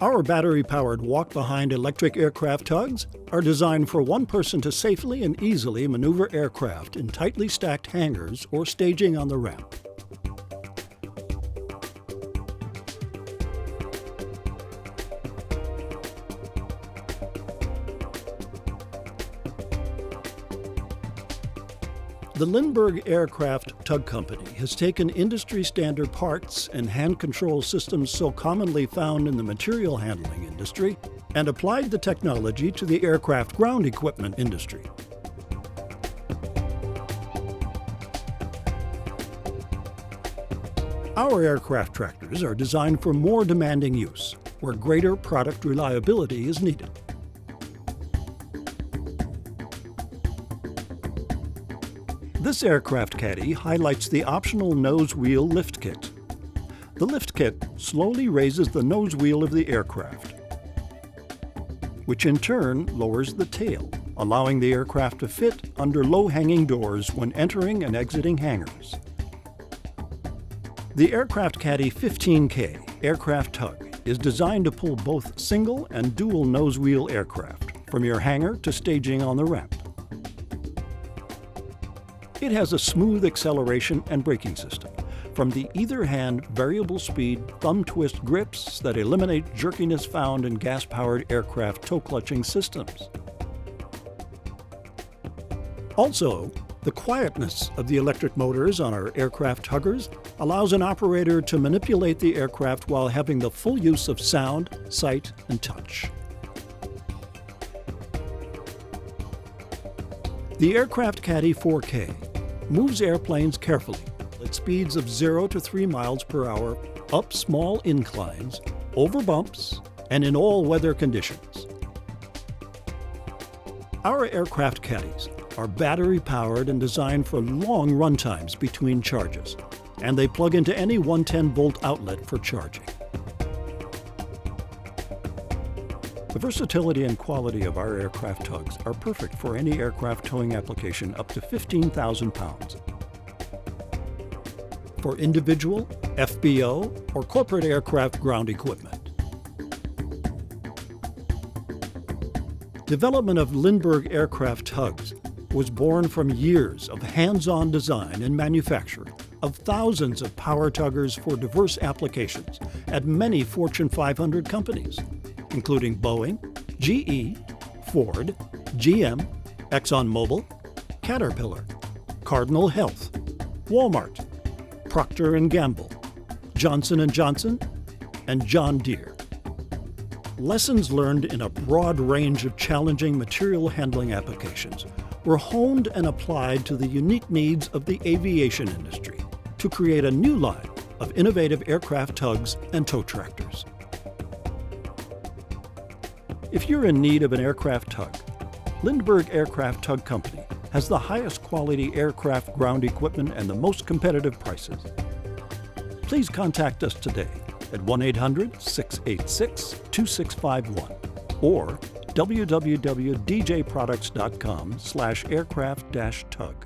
Our battery-powered walk-behind electric aircraft tugs are designed for one person to safely and easily maneuver aircraft in tightly stacked hangars or staging on the ramp. The Lindbergh Aircraft Tug Company has taken industry-standard parts and hand control systems so commonly found in the material handling industry and applied the technology to the aircraft ground equipment industry. Our aircraft tractors are designed for more demanding use, where greater product reliability is needed. This aircraft caddy highlights the optional nose wheel lift kit. The lift kit slowly raises the nose wheel of the aircraft, which in turn lowers the tail, allowing the aircraft to fit under low-hanging doors when entering and exiting hangars. The Aircraft Caddy 15K aircraft tug is designed to pull both single and dual nose wheel aircraft from your hangar to staging on the ramp. It has a smooth acceleration and braking system, from the either-hand variable speed thumb twist grips that eliminate jerkiness found in gas-powered aircraft toe-clutching systems. Also, the quietness of the electric motors on our aircraft tuggers allows an operator to manipulate the aircraft while having the full use of sound, sight, and touch. The Aircraft Caddy 4K moves airplanes carefully at speeds of 0 to 3 miles per hour, up small inclines, over bumps, and in all weather conditions. Our aircraft caddies are battery-powered and designed for long run times between charges, and they plug into any 110-volt outlet for charging. The versatility and quality of our aircraft tugs are perfect for any aircraft towing application up to 15,000 pounds. For individual, FBO, or corporate aircraft ground equipment. Development of Lindbergh aircraft tugs was born from years of hands-on design and manufacture of thousands of power tuggers for diverse applications at many Fortune 500 companies, including Boeing, GE, Ford, GM, ExxonMobil, Caterpillar, Cardinal Health, Walmart, Procter & Gamble, Johnson & Johnson, and John Deere. Lessons learned in a broad range of challenging material handling applications were honed and applied to the unique needs of the aviation industry to create a new line of innovative aircraft tugs and tow tractors. If you're in need of an aircraft tug, Lindbergh Aircraft Tug Company has the highest quality aircraft ground equipment and the most competitive prices. Please contact us today at 1-800-686-2651 or www.djproducts.com/aircraft-tug.